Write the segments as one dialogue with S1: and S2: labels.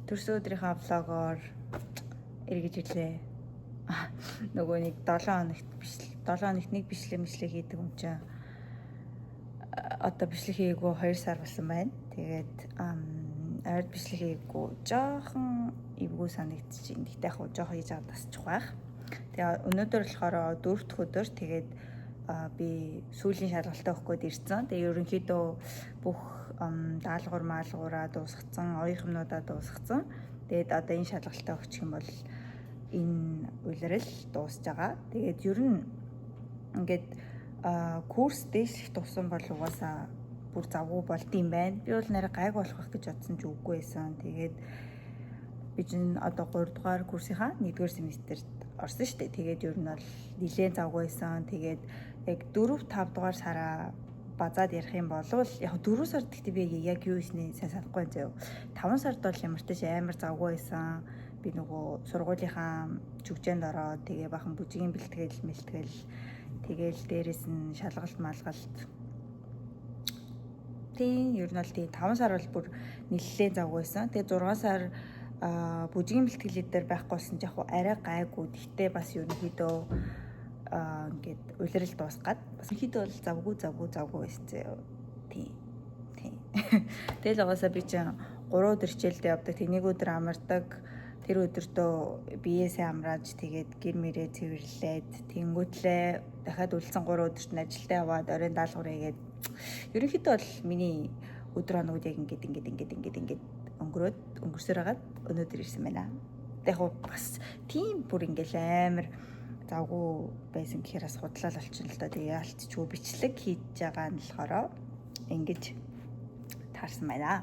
S1: Төрсөн өдрийнхөө влогоор эргэж ирлээ. Нөгөө нэг 7 хоногт нэг бичлэг хийдэг юм чинь одоо бичлэг хийгээгүй 2 сар болсон байна. Тэгээд ойр бичлэг хийгээгүй жоохон эвгүй санагдчихээн. Тэгтээ яг жоохон хийж аваад тасчих байх. Тэгээ өнөөдөр болохоор 4 дахь өдөр тэгээд би сүүлийн шалгалтаа өгөх гээд ирсэн. Тэгээ ерөнхийдөө бүх даалгавраа дуусгацсан, оюухнуудаа дуусгацсан. Тэгээд одоо энэ шалгалтаа өгчих юм бол энэ улирал дуусж байгаа. Тэгээд ер нь ингээд курс дээш туссан бол угаасаа бүр завгүй болд юм байна. Би бол нэрээ гайг болох байх гэж бодсон ч үгүй байсан. Тэгээд би чинь одоо 3 дугаар курсынхаа 1-р семестрт орсон шүү дээ. Тэгээд ер нь бол нэлээд завгүй байсан. Тэгээд яг 4-5 дугаар сараа базаад ярих юм бол яг 4 сард гэхдээ би яг юу хийснээ сайн санахгүй байна заяа. 5 сард бол ямар ч амар завгүй байсан. Би нөгөө сургуулийнхаа жүгжээнд ороод тэгээ бахан бүжгийн бэлтгэл тэгээл дээрэс нь шалгалт малгалт. Тийм ер нь бол тийм 5 сар бол бүр нэлээд завгүй байсан. Тэгээ 6 сар бүжгийн бэлтгэлүүд дээр байхгүй болсон яг арай гайгүй. Гэхдээ бас ерөнхийдөө ингээд улирал дуусгаад бас ихэд бол завгүй байсан заяа. Тийм. Тэгэл угаасаа би чинь 3 өдөр хичээлдээ явдаг. Тэнийг өдөр амардаг. Тэр өдөртөө биеэсээ амрааж тэгээд гэр мэрээ цэвэрлээд тэнгүүтлээ дахиад үлдсэн 3 өдөрт нь ажилдаа яваад оройн даалгавар хийгээд ерөнхийдөө бол миний өдөр хоногуд яг ингээд өнгөрсөөр хагаад өнөөдөр ирсэн байна. Яг бас тийм бүр ингээл амар завгүй байсан гэхээр бас худлал болчихно л доо. Тэгээ яалтчгүй бичлэг хийж байгаа нь болохоор ингэж таарсан байна.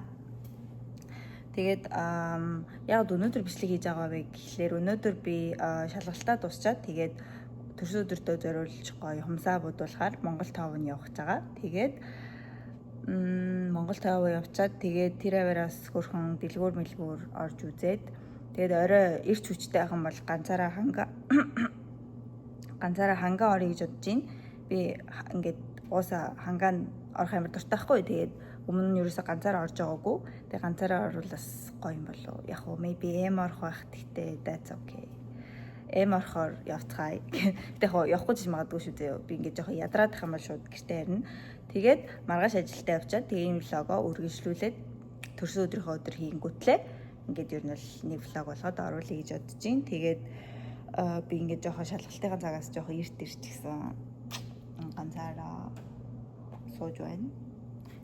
S1: Тэгээд яг өнөөдөр бичлэг хийж байгаа вэ гэхлээр өнөөдөр би шалгалтаа дуусчаад тэгээд төрсөн өдөртөө зориулж гоё хумсаа будуулахаар Монгол 5-нд явах гэж байгаа. Тэгээд Монгол 5 явчаад тэгээд тэр аваараас хөрхөн дэлгүүр орж үзээд тэгээд орой ирч хүчтэй ахын бол ганцаараа хангаа орё гэж бодож байна. Би ингээд ууса хангаанд орох амар дуртай байхгүй. Тэгээд өмнө нь ерөөсө ганцаараа орж байгаагүй. Тэгээ ганцаараа орвол бас гоё юм болов. Яг уу maybe эм орох байх. Тэгтээ that's okay. Эм орохоор явцгаая. Гэтэ яг явахгүй ч магадгүй шүү дээ. Би ингээд жоохон ядраад ах юм бол шууд гэртээ харна. Тэгээд маргааш ажилдаа явчаад тэгээ энэ влогоо үргэлжлүүлээд төрсөн өдрийнхөө өдөр хийнгүүтлээ. Ингээд ер нь бол нэг влог болгоод оруулъя гэж бодож байна. Тэгээд би ингээд жоохон шалгалтын цагаас жоохон эрт ирчихсэн. Ганцаараа сууж байна.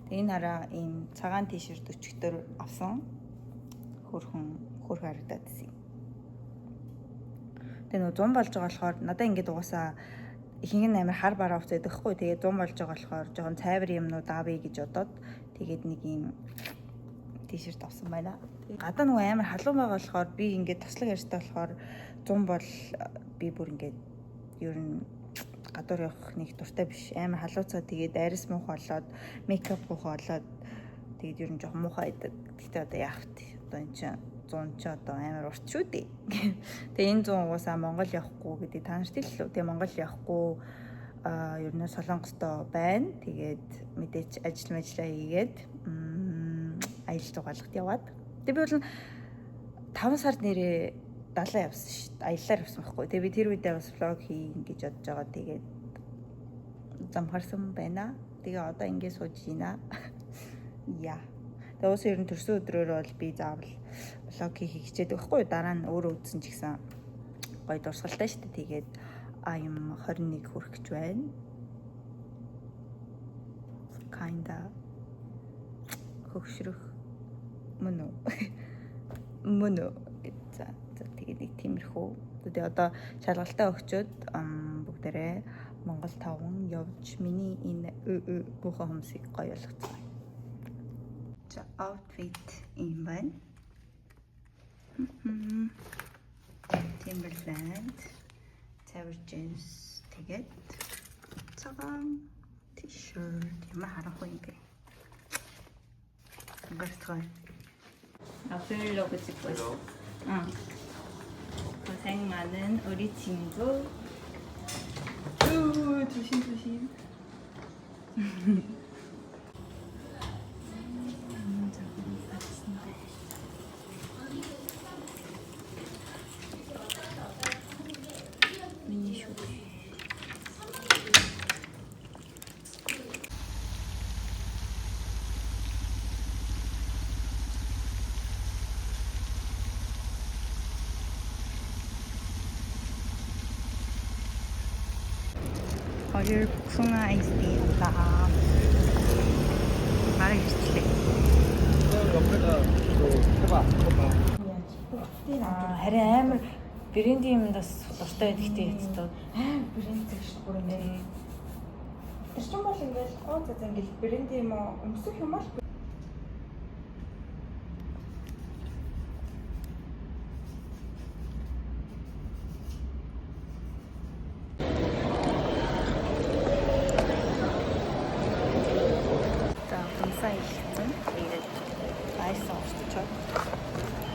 S1: Энэ хараа ийм цагаан тишерт өчгдөр авсан хөрх харагдаад байна. Тэгээ нөө 100 болж байгаа болохоор надад ингээд угаасаа ихэнх нь амар хар бараа уцаад байхгүй. Тэгээ 100 болж байгаа болохоор жоохон цайвар юмнууд авъя гэж бодоод тэгээд нэг ийм тишерт авсан байна. Гадаа нөгөө амар халуун байгаа болохоор би ингээд тослог ярьжтай болохоор 100 бол би бүр ингээд ер нь гадуур явах нэг дуртай биш. Амар халууцаа тэгээд арьс муухай болоод мейкап муухай болоод тэгээд ер нь жоохон муухай байдаг. Гэхдээ одоо яах вэ? Одоо энэ чинь 100 ч одоо амар урт шүү дээ. Тэгээ энэ 100 угаасаа Монгол явахгүй гэдэг та нарт хэллээ. Тэгээ Монгол явахгүй ер нь Солонгостой байна. Тэгээд мэдээч ажиллаа хийгээд аялал дугаалгад яваад. Тэгээ би бол 5 сард нэрээ далаа явсан шүү дээ. Аяллаар явсан байхгүй. Тэгээ би тэр үедээ бас влог хийн гэж бодож байгаа. Тэгээд замхарсан байна. Тэгээ одоо ингэ сууж байна. Яа. Тэгээ уус ер нь төрсөн өдрөөр бол би заавал влог хийх хичээдэг байхгүй. Дараа нь өөрөө үзсэн ч гэсэн гоё дурсгалтай шүү дээ. Тэгээд I'm 21 хүрэх гэж байна. Kinda хөгшрөх мөн үү. За тэгээд нэг тиймэрхүү. Тэгээ одоо шалгалтаа өгчөөд бүгдээрээ Монгол 5 явж миний энэ бүхэн хүмүүсийг гоё болгоцгоо. За outfit юм байна. Timberland, цавар jeans тэгээд цагаан t-shirt юм харахгүй юм гээ. Гэртгой. 앞으로 찍고 있어. 고생 많은 우리 친구. 조심. хоёр буксан айсти авлаа. Бараг ирчлээ. Харин амар бренди юмд бас дуртай байдаг тийм хэвчээ. Бренди гэж бүрэнэ. Тэр чинь бол ингээл гоо ингээл бренди юм уу өмсөх юм бол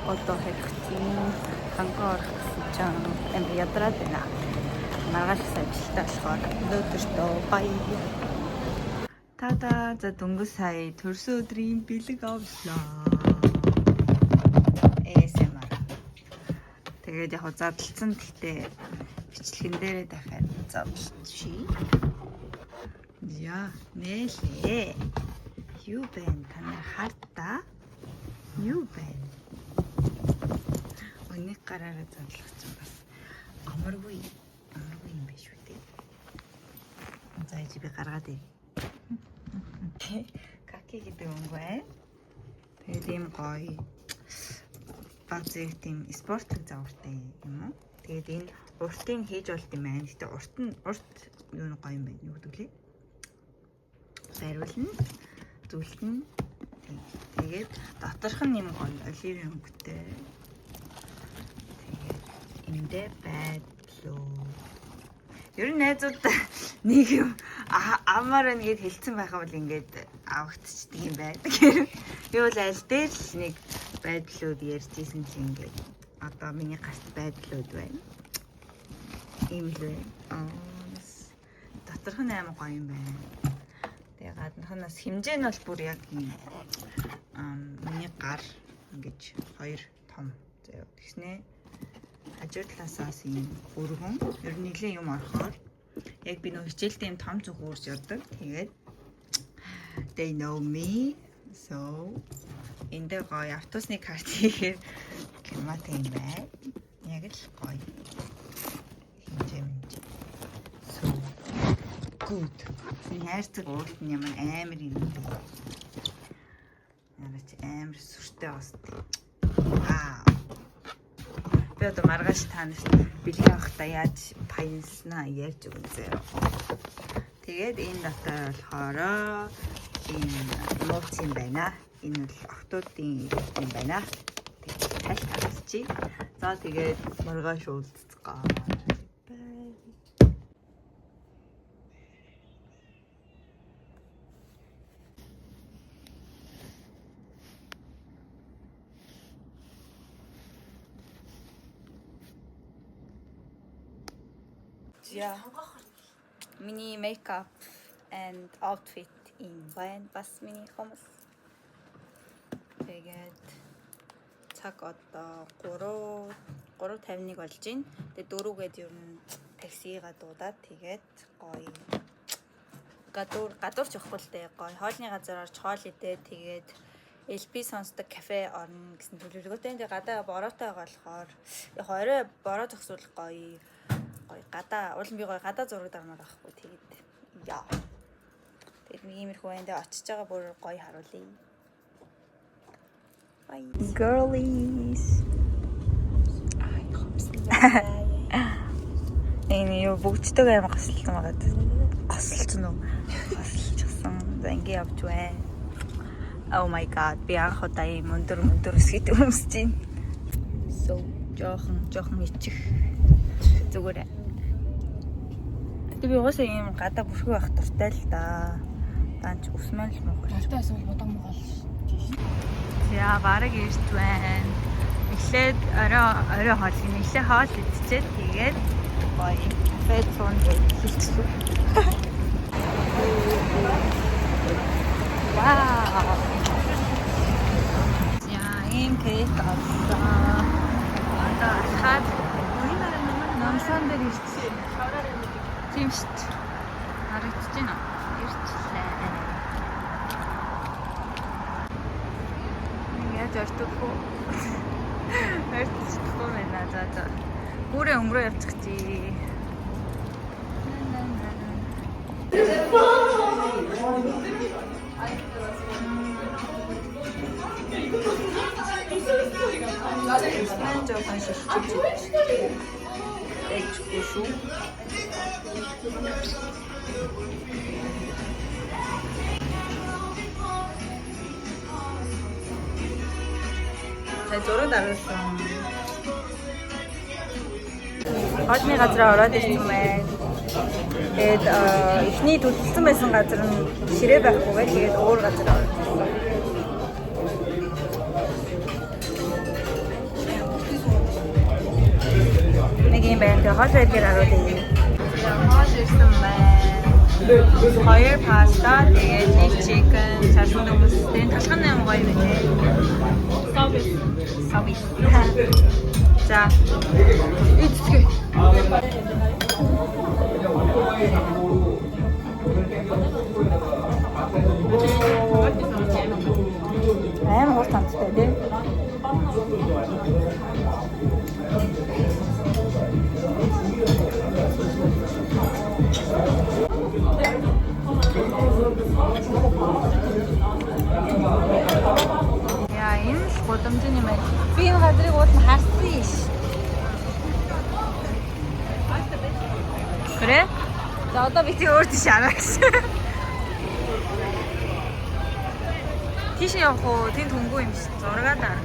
S1: одоо хэрэг тийм ханган орох гэсэн чинь амар ядраад байна. Маргааш савжилтаа болохоор өнөөдөртөө баяа. Тада за дөнгөж сая төрсөн өдрийн бэлэг авлаа. ASMR. Тэгээд яг задлцсан гэхдээ бичлэгэн дээрээ дахиад задлчихъя. Яа, нээлээ. Юу бэ? Та нар хартаа? Юу бэ? Нэг гараараа задлах чинь бас амаргүй юм биш үү те. За ижи би гаргаад ий. Каки гэдэг өнгөө. Тэгээд ийм гоё баг зэрэг тийм спортын завартай юм уу? Тэгээд энэ уртын хийж болт юм байна. Гэтэ урт юу нэг гоё юм байна. Юу гэдэг лээ? Бариулна, зүлтэн. Тэгээд доторх нь юм гоё оливын өнгөтэй. Эндээ байдлоо. Ер нь найзуудаа нэг юм амаар нэгэд хэлсэн байхаа бол ингээд авагдчихдаг юм байдаг. Би бол аль дээр л нэг байдлууд ярьжсэн чинь ингээд одоо миний гарт байдлууд байна. Ийм л байна. Доторх нь амар гоё юм байна. Тэгээ гаднахнаас хэмжээ нь бол бүр яг юм миний гар ингэж хоёр том заяа тэгснэ. Хажуу талаасаас ийм өргөн ер нь нэлээ юм орохоор яг би нөө хичээлдээ ийм том зүг уурж явдаг. Тэгээд they know me so энэ гоё автобусны карт хийхээр климат юм байна. Яг л гоё. Хэмжээ. So good. Хайрцаг уулт нь ямар амар юм бэ? Яагаад ч амар сүртэй бас. Би одоо маргааш танаас бэлэг авахдаа яаж паянснаа ярьж өгөн заяа. Тэгээд энэ дотор болохоор энэ нууц юм байна. Энэ бол охтуудын юм байна. Тэгээд тайлбарлачих. За тэгээд маргааш уулзцгаа. Yeah. Mini makeup and outfit in байна. Бас миний хомс. Тэгээд цаг одоо 3:51 болж байна. Тэгээд 4-гээд ер нь таксигаа дуудаад тэгээд гоё гадуур явахгүй л дээ. Гоё хоолны газар орж хоол идээ. Тэгээд LP сонсдог кафе орно гэсэн төлөвлөгөөтэй. Тэгээд гадаа бороотой байгаа болохоор яг орой бороо зогсуулах гоё гадаа улам би гоё гадаа зураг дармаар байхгүй тэгээд яа. Тэгээд нэг иймэрхүү байндаа очиж байгаа бүр гоё харуулъя. Bye girlies. Ай хомсдоо. Энэ юу бүгдтэйг аим гослсон байгаа. Гослцсон уу? Гослчихсан. За ингэ явж байна. Oh my god. Би анх удаа ийм өндөр өсгийт өмсөж байна. So жоохон ичих. Зүгээр. Би угаасаа ийм гадаа бүрхүү байх дуртай л да. Ганц усман л мөн. Гадаа эсвэл мудаан гол. Яа, бараг ирж байна. Эхлээд орой хоол нэлээ хоол идчихээд тэгээд гоё кафед цон хэлчихв. Вау. Яа, ийм кейк авсан. Одоо хаад намсан дээр ирчихсэн. Тийм шүү дээ. Харагдаж байна. Ирчлээ. Яаж ортохгүй. Ортчихгүй байна. За. Бүрээ өнгөрөө явчих чи. байсан жоохон шилжиж дэжгүй шүү. За зураг даруулсан. Хожны газар ороод ирсэн байна. Тэгээд эхний төлөвлөсөн байсан газар нь ширээ байхгүйгээр тэгээд өөр газар ороод ирсэн. Нэг юм байна. Тэгээд хол байдгаар харуулъя. Хол ирсэн байна. 2 паста, тэгээд 1 chicken, цаашдын хүмүүстэй талхны юм гоё юм тий. Сабис. За. Эцгээ. Амар хурд хамттай тий. Яа, энэ л гудамжны юм байна. Би энэ газрыг уул нь харсан ш. Кэрэ? За одоо би тий өөр тийш араа гэсэн. Тийш явах уу? Тэнд хөнгөө юм ш. Зургаа даа.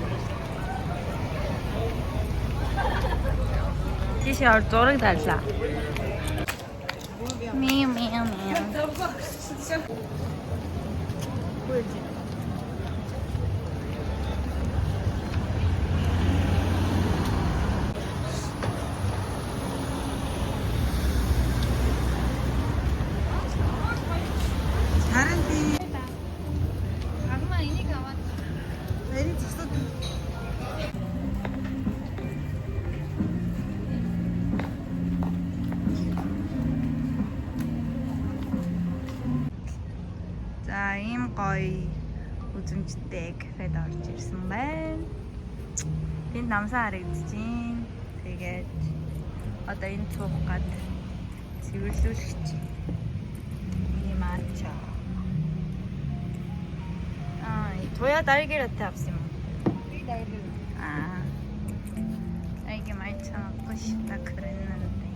S1: Тийш явах зураг дарлаа. Мяу. За ийм гоё үзэмжтэй кафед орж ирсэн байна. Тэнд намсаа харагдчихээн. Тэгээд одоо энэ цуух гад цэвэрлүүлэх чинь. Ийм ачаа. Туяа даригэрэтэ авсан юм. Би даригэр. Айги майчаа гошта кэрэнэнтэй.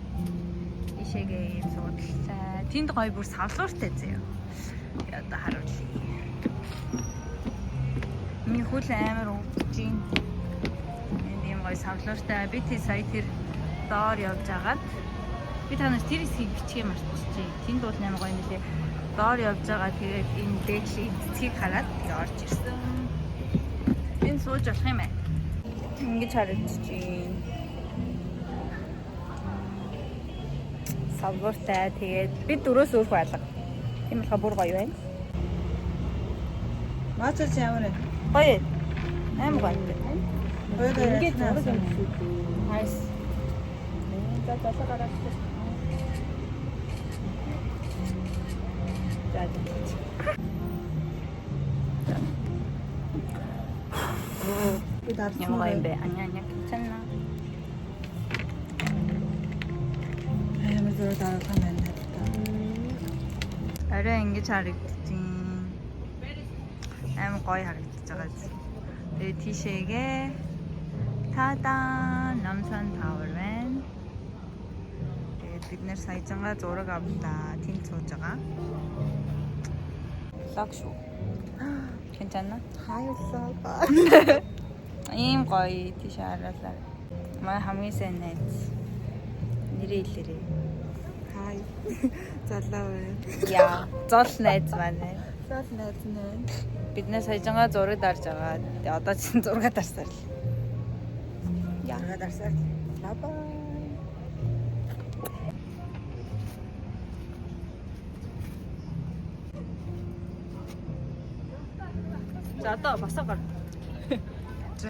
S1: Ишэгээ юм суудлаа. Тэнд гоё бүр савлууртай заяа. Одоо харуулъя. Миний хөл амар өвдөж байна. Энд юм гоё савлууртай. Би тий сая тэр доор явж агаад би танаас тэр хэсгийг бичгээ мартчихжээ. Тэнд бол амар гоё нэлээ. Доор явж байгаа тэгээд энэ дээдлийн цэцгийг хараад тэгээ орж ирсэн. Энэ сууж болох юм байна. Ингэж харагдчихээн. Савлууртай тэгээд би дөрөөс өөрх байлга. Тийм болохоор бүр гоё байна. Мацач ямар вэ? Гоё. Аим гоё. Ингээд зураг юм шүү. Хайс. За гараад. Ямар юм бэ? Аня 괜찮나? амар зураг дарах юм байна. Арай ингэж харагдчих. Амар гоё харагдаж байгаа. Тэгээд тийшээгээ тадан намсан тавар байна. Тэгээд бид нэр саяжангаа зураг авлаа. Тэнд сууж байгаа. Лаг шүү. 괜찮나? хайрлаа. Ийм гоё тийш хараалаа. Манай хамгийн сайн найз. Нэрээ хэлээрээ. Хай. Залуу байна. Яа, зол найз манай. Зол найз нэ. Биднээс саяжангаа зураг дарж байгаа. Одоо чинь зураг дарсаар л. Яагаад дарсаар? Бай. За одоо басаа гар.